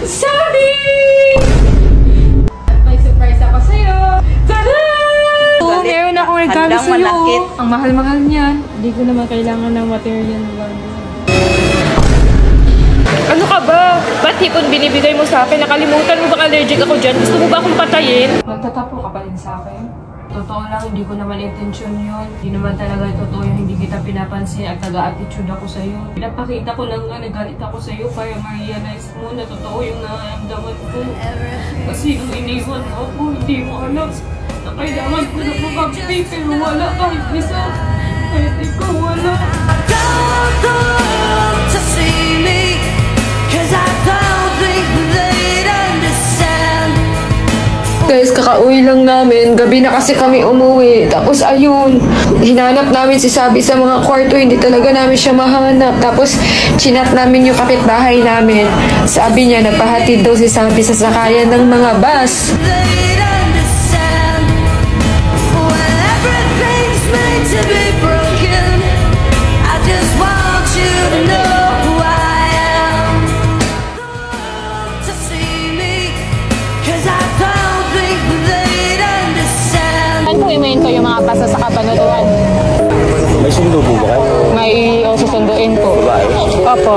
Sabi! May surprise ako sa'yo. Tada! Oo, meron akong regalo sa'yo. Ang mahal-mahal niyan. Hindi ko naman kailangan ng material lang. Ano ka ba? Ba't hipon binibigay mo sa akin? Nakalimutan mo bang allergic ako dyan? Gusto mo ba akong patayin? Magtatapo ka pa rin sa akin? Totoo lang, hindi ko naman intensyon yun. Hindi naman talaga totoo yung hindi kita pinapansin at taga-attitude ako sa'yo. Pinapakita ko lang nga, nagalit ako sa'yo para ma-realize mo na totoo yung nararamdaman ko. Kasi nung iniwan mo ako, hindi mo alam na kailangan ko na pumakti pero wala kahit isa. Kahit ikaw wala. Don't look to see me, 'cause I don't think they'd understand. Guys, kakauwi lang namin. Gabi na kasi kami umuwi. Tapos ayun, hinanap namin si Sabi sa mga kwarto. Hindi talaga namin siya mahanap. Tapos chinat namin yung kapitbahay namin. Sabi niya, nagpahatid daw si Sabi sa sakayan ng mga bus. Ano po yung mga basa sa Kabanatuan? May sundo po ba kayo? May susunduin po. Babae? Opo.